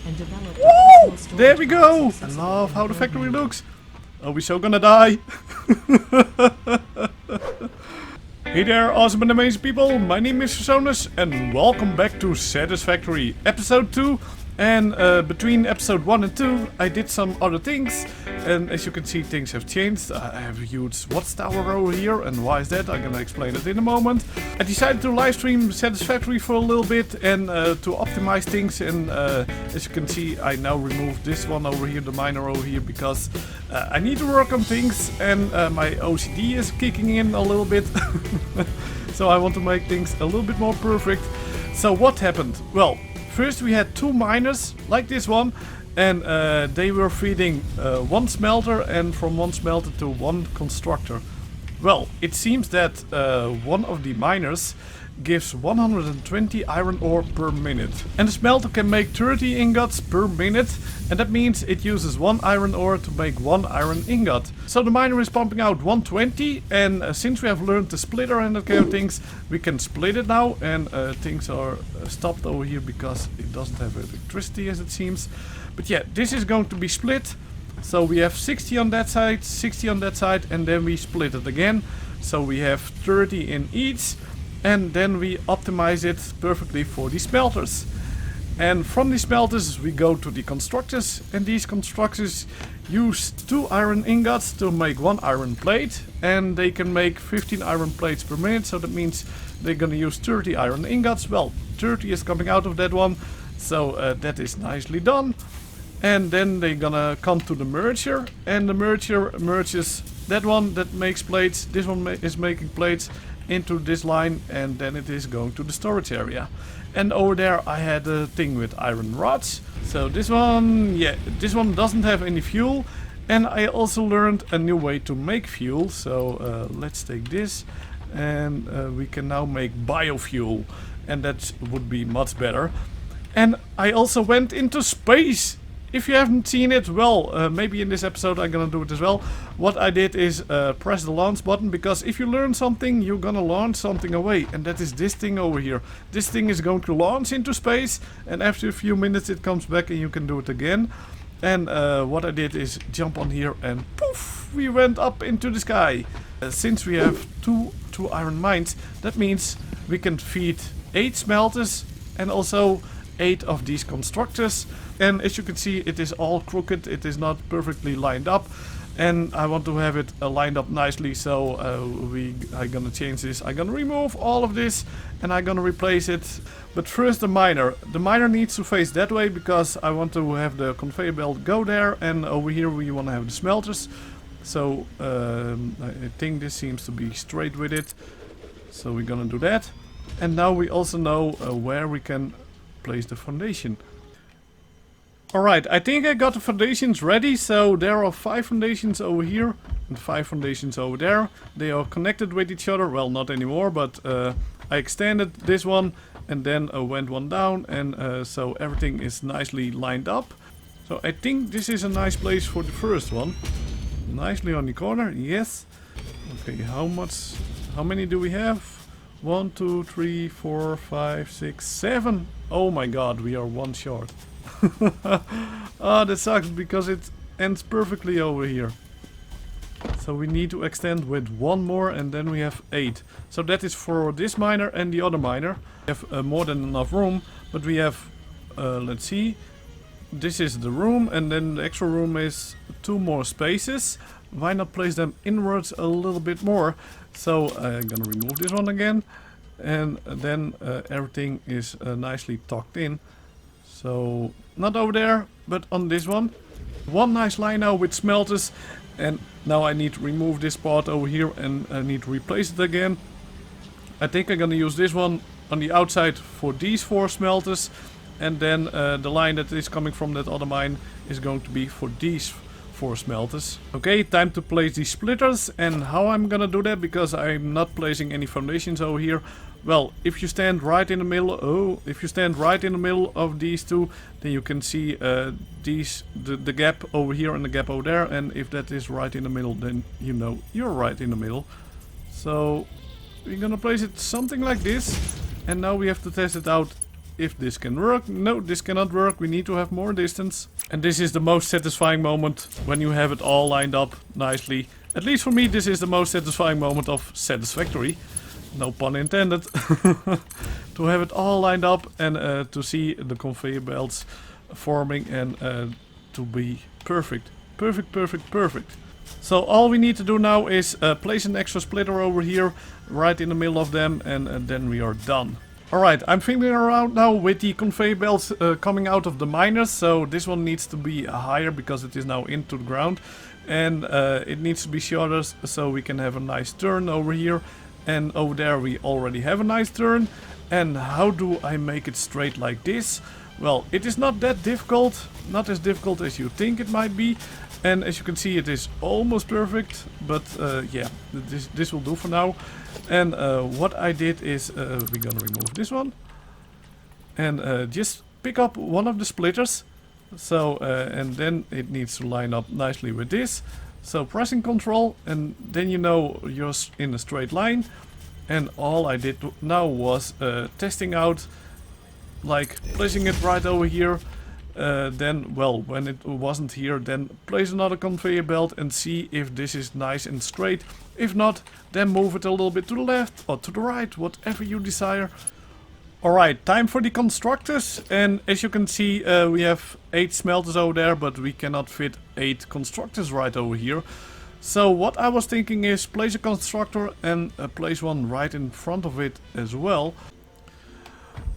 and developed a Woo! personal storage There we go! I access love how the in factory Germany. looks. Are we so gonna die? Hey there, awesome and amazing people. My name is Fresonis and welcome back to Satisfactory episode 2. And between episode 1 and 2 I did some other things. And as you can see, things have changed. I have a huge watchtower over here, and why is that? I'm gonna explain it in a moment. I decided to live stream Satisfactory for a little bit and to optimize things. And as you can see, I now removed this one over here, the miner over here, because I need to work on things and my OCD is kicking in a little bit. So I want to make things a little bit more perfect. So what happened? Well, first we had two miners like this one, and they were feeding one smelter, and from one smelter to one constructor. Well, it seems that one of the miners gives 120 iron ore per minute. And the smelter can make 30 ingots per minute, and that means it uses 1 iron ore to make 1 iron ingot. So the miner is pumping out 120, and since we have learned the splitter and that kind of things, we can split it now, and things are stopped over here because it doesn't have electricity as it seems. But yeah, this is going to be split. So we have 60 on that side, 60 on that side, and then we split it again. So we have 30 in each. And then we optimize it perfectly for the smelters. And from the smelters we go to the constructors, and these constructors use 2 iron ingots to make 1 iron plate, and they can make 15 iron plates per minute, so that means they're gonna use 30 iron ingots. Well, 30 is coming out of that one, so that is nicely done. And then they're gonna come to the merger, and the merger merges that one that makes plates, this one is making plates, into this line, and then it is going to the storage area. And over there I had a thing with iron rods. So this one, yeah, this one doesn't have any fuel. And I also learned a new way to make fuel. So let's take this, and we can now make biofuel, and that would be much better. And I also went into space. If you haven't seen it, well, maybe in this episode I'm gonna do it as well. What I did is press the launch button, because if you learn something, you're gonna launch something away. And that is this thing over here. This thing is going to launch into space, and after a few minutes it comes back and you can do it again. And what I did is jump on here and poof, we went up into the sky. Since we have two iron mines, that means we can feed 8 smelters and also 8 of these constructors. And as you can see, it is all crooked, it is not perfectly lined up, and I want to have it lined up nicely. So I'm gonna change this. I'm gonna remove all of this and I'm gonna replace it. But first the miner needs to face that way, because I want to have the conveyor belt go there, and over here we want to have the smelters. So I think this seems to be straight with it, so we're gonna do that. And now we also know where we can place the foundation. Alright, I think I got the foundations ready. So there are 5 foundations over here and 5 foundations over there. They are connected with each other. Well, not anymore, but I extended this one and then went one down, and so everything is nicely lined up. So I think this is a nice place for the first one. Nicely on the corner, yes. Okay, how many do we have? 1, 2, 3, 4, 5, 6, 7. Oh my god, we are 1 short. Oh, that sucks, because it ends perfectly over here. So we need to extend with 1 more, and then we have 8. So that is for this miner and the other miner. We have more than enough room, but we have, let's see, this is the room, and then the extra room is 2 more spaces. Why not place them inwards a little bit more? So I'm gonna remove this one again, and then everything is nicely tucked in. So not over there, but on this one. One nice line now with smelters, and now I need to remove this part over here, and I need to replace it again. I think I'm gonna use this one on the outside for these 4 smelters, and then the line that is coming from that other mine is going to be for these 4 smelters. Okay, time to place these splitters. And how I'm gonna do that, because I'm not placing any foundations over here. Well, if you stand right in the middle, if you stand right in the middle of these two, then you can see the gap over here and the gap over there. And if that is right in the middle, then you know you're right in the middle. So we're gonna place it something like this, and now we have to test it out if this can work. No, this cannot work. We need to have more distance. And this is the most satisfying moment when you have it all lined up nicely. At least for me, this is the most satisfying moment of Satisfactory. No pun intended. To have it all lined up and to see the conveyor belts forming and to be perfect. Perfect, perfect, perfect. So all we need to do now is place an extra splitter over here, right in the middle of them, and then we are done. Alright, I'm fiddling around now with the conveyor belts coming out of the miners, so this one needs to be higher because it is now into the ground. And it needs to be shorter so we can have a nice turn over here. And over there we already have a nice turn. And how do I make it straight like this? Well, it is not that difficult, not as difficult as you think it might be. And as you can see, it is almost perfect, but yeah, this will do for now. And what I did is, we're gonna remove this one. And just pick up one of the splitters. So, and then it needs to line up nicely with this. So pressing Ctrl, and then you know you're in a straight line. And all I did now was testing out, like placing it right over here. Then, well, when it wasn't here, then place another conveyor belt and see if this is nice and straight. If not, then move it a little bit to the left or to the right, whatever you desire. Alright, time for the constructors. And as you can see, we have 8 smelters over there, but we cannot fit 8 constructors right over here. So what I was thinking is place a constructor and place one right in front of it as well.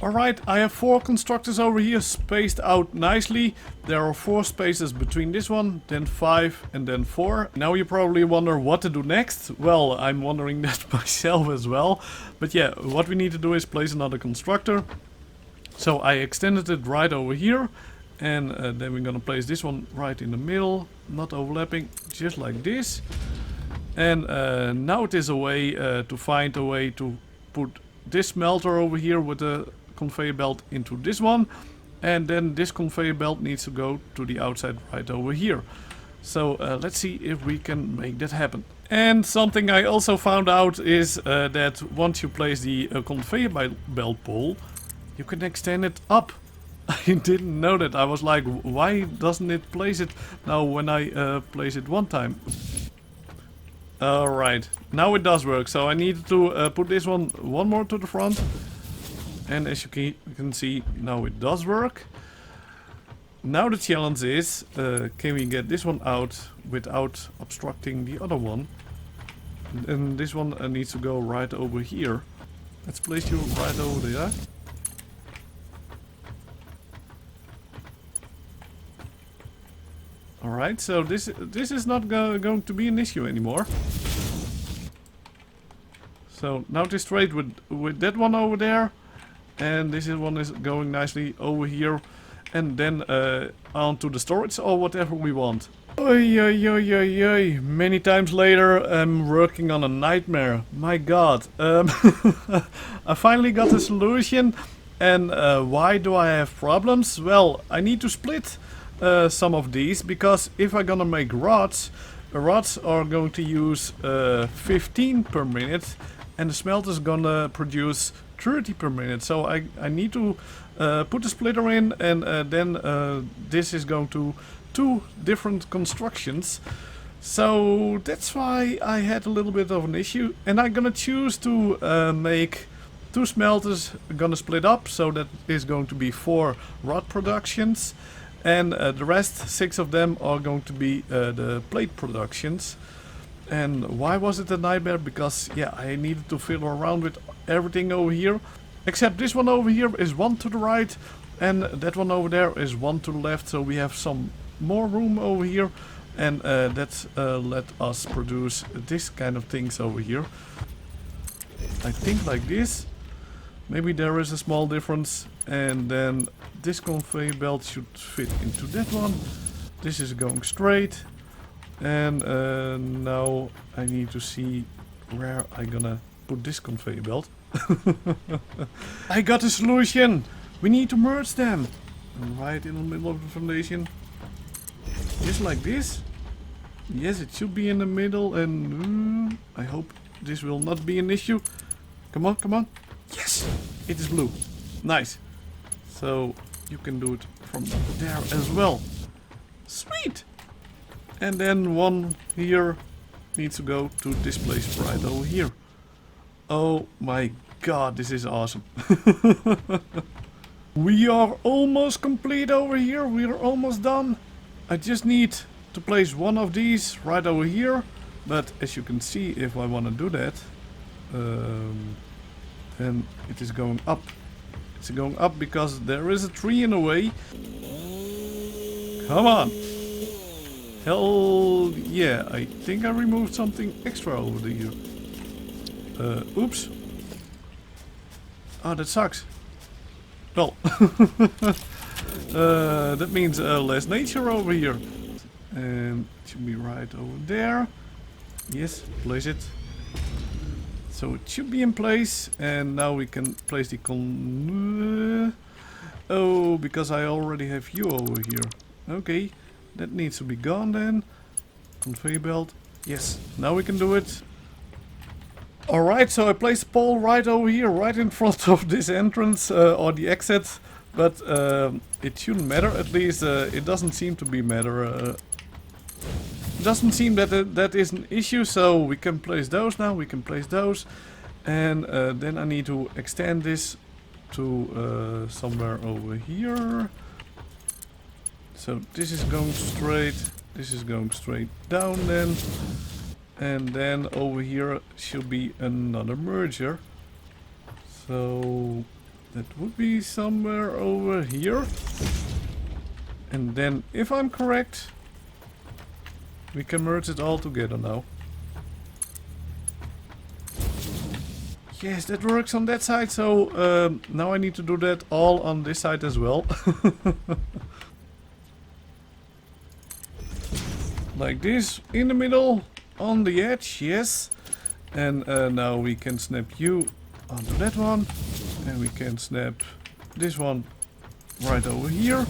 Alright, I have 4 constructors over here spaced out nicely. There are 4 spaces between this one, then 5 and then 4. Now you probably wonder what to do next. Well, I'm wondering that myself as well. But yeah, what we need to do is place another constructor. So I extended it right over here. And then we're gonna place this one right in the middle, not overlapping, just like this. And now it is a way to find a way to put this smelter over here with the conveyor belt into this one, and then this conveyor belt needs to go to the outside right over here. So let's see if we can make that happen. And something I also found out is that once you place the conveyor belt pole, you can extend it up. I didn't know that. I was like, why doesn't it place it now when I place it one time? Alright, now it does work. So I needed to put this one more to the front. And as you can see, now it does work. Now the challenge is, can we get this one out without obstructing the other one? And this one needs to go right over here. Let's place you right over there. Alright, so this is not going to be an issue anymore. So now it is straight with that one over there. And this one is going nicely over here. And then onto the storage or whatever we want. Oy, oy, oy, oy, oy. Many times later I'm working on a nightmare. My god. I finally got a solution. And why do I have problems? Well, I need to split some of these, because if I'm gonna make rods are going to use 15 per minute, and the smelter is gonna produce 30 per minute. So I need to put a splitter in, and then this is going to 2 different constructions. So that's why I had a little bit of an issue, and I'm gonna choose to make 2 smelters gonna split up, so that is going to be 4 rod productions. And the rest, 6 of them, are going to be the plate productions. And why was it a nightmare? Because, yeah, I needed to fiddle around with everything over here. Except this one over here is 1 to the right, and that one over there is 1 to the left. So we have some more room over here, and that let us produce this kind of things over here. I think like this. Maybe there is a small difference, and then this conveyor belt should fit into that one. This is going straight, and now I need to see where I'm gonna put this conveyor belt. I got a solution! We need to merge them! Right in the middle of the foundation. Just like this. Yes, it should be in the middle, and I hope this will not be an issue. Come on, come on. Yes! It is blue. Nice. So you can do it from there as well. Sweet! And then one here needs to go to this place right over here. Oh my god, this is awesome. We are almost complete over here. We are almost done. I just need to place one of these right over here. But as you can see, if I want to do that, then it is going up. It's going up because there is a tree in the way. Come on. Hell yeah, I think I removed something extra over here. Oops. Oh, that sucks. Well, that means less nature over here. And it should be right over there. Yes, place it. So it should be in place. And now we can place the oh, because I already have you over here. Okay, that needs to be gone then. Conveyor belt. Yes, now we can do it. Alright, so I placed the pole right over here, right in front of this entrance or the exit. But it shouldn't matter, at least it doesn't seem to be matter. It doesn't seem that that is an issue, so we can place those now, we can place those. And then I need to extend this to somewhere over here. So this is going straight, this is going straight down then. And then over here should be another merger. So that would be somewhere over here. And then, if I'm correct, we can merge it all together now. Yes, that works on that side. So now I need to do that all on this side as well. Like this, in the middle. On the edge, yes. And now we can snap you onto that one. And we can snap this one right over here.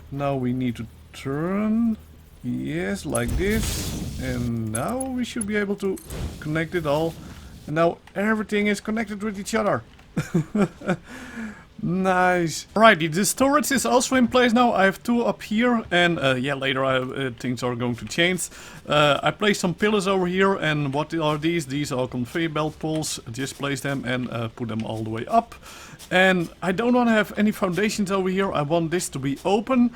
Now we need to turn. Yes, like this. And now we should be able to connect it all. And now everything is connected with each other. Nice. Alrighty, the storage is also in place now. I have two up here, and yeah, later things are going to change. I placed some pillars over here, and what are these? These are conveyor belt poles. Just place them and put them all the way up. And I don't want to have any foundations over here. I want this to be open.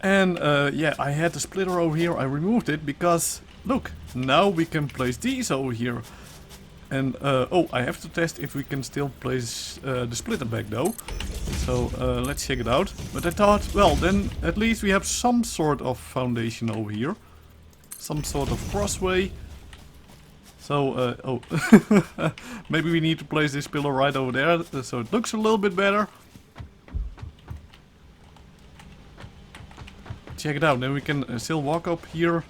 And yeah, I had the splitter over here. I removed it because, look, now we can place these over here. And, oh, I have to test if we can still place the splitter back though. So, let's check it out. But I thought, well, then at least we have some sort of foundation over here. Some sort of crossway. So, oh, maybe we need to place this pillar right over there, so it looks a little bit better. Check it out, then we can still walk up here.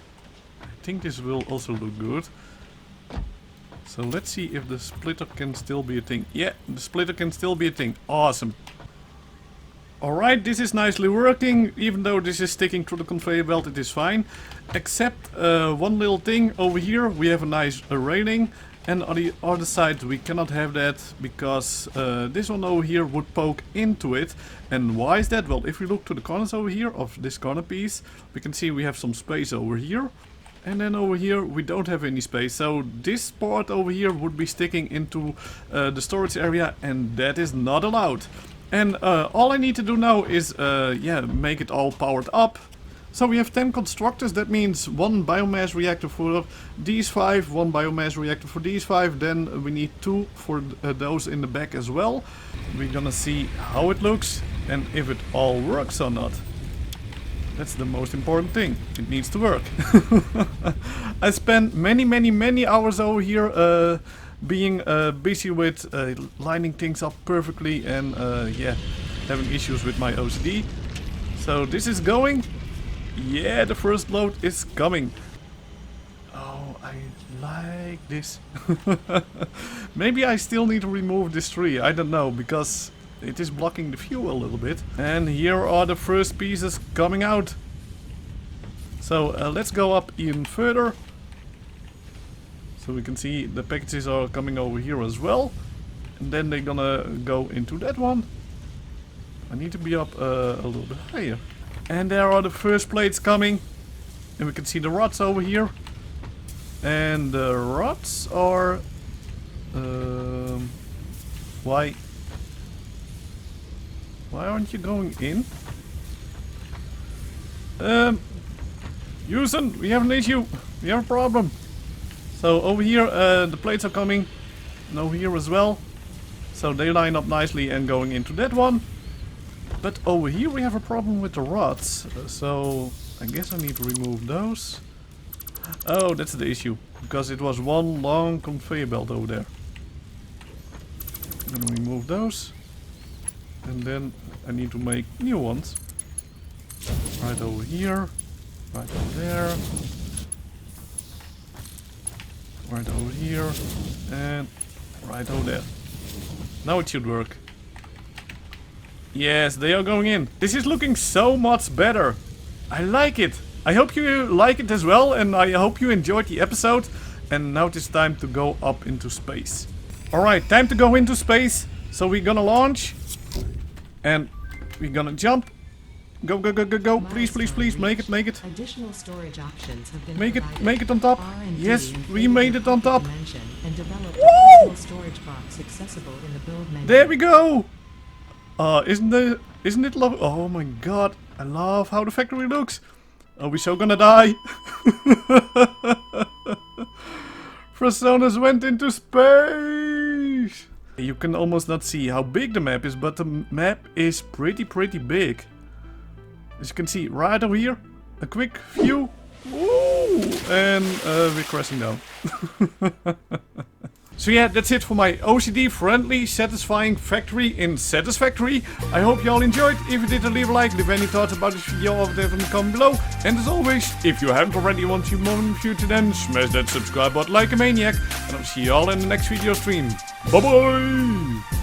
I think this will also look good. So let's see if the splitter can still be a thing. Yeah, the splitter can still be a thing. Awesome. Alright, this is nicely working. Even though this is sticking to the conveyor belt, it is fine. Except one little thing over here. We have a nice railing. And on the other side we cannot have that because this one over here would poke into it. And why is that? Well, if we look to the corners over here of this corner piece, we can see we have some space over here. And then over here we don't have any space, so this part over here would be sticking into the storage area, and that is not allowed. And all I need to do now is yeah, make it all powered up. So we have 10 constructors, that means one biomass reactor for these 5, one biomass reactor for these 5, then we need 2 for those in the back as well. We're gonna see how it looks and if it all works or not. That's the most important thing. It needs to work. I spent many hours over here being busy with lining things up perfectly and yeah, having issues with my OCD. So this is going. Yeah, the first load is coming. Oh, I like this. Maybe I still need to remove this tree. I don't know, because it is blocking the view a little bit. And here are the first pieces coming out. So let's go up even further. So we can see the packages are coming over here as well. And then they're gonna go into that one. I need to be up a little bit higher. And there are the first plates coming. And we can see the rods over here. And the rods are... Why aren't you going in? Houston, we have an issue. We have a problem. So over here, the plates are coming. And over here as well. So they line up nicely and going into that one. But over here we have a problem with the rods. So I guess I need to remove those. Oh, that's the issue. Because it was one long conveyor belt over there. I'm gonna remove those. And then I need to make new ones. Right over here. Right over there. Right over here. And right over there. Now it should work. Yes, they are going in. This is looking so much better. I like it. I hope you like it as well, and I hope you enjoyed the episode. And now it's time to go up into space. Alright, time to go into space. So we're gonna launch. And we're gonna jump. Go, go, go, go, go. Please, please, please, make it, make it. Additional storage options have been Make it on top. Yes, we made it on top. Woo! Storage box accessible in the build menu. There we go. Isn't it lovely? Oh my god, I love how the factory looks. Are we so gonna die? Fresonis went into space. You can almost not see how big the map is, but the map is pretty big. As you can see right over here, a quick view. Woo! And we're crashing down. So yeah, that's it for my OCD friendly satisfying factory in Satisfactory. I hope you all enjoyed. If you did, leave a like. Leave any thoughts about this video over there in the comment below. And as always, if you haven't already want to see more in the future, then smash that subscribe button like a maniac. And I'll see you all in the next video stream. Bye bye!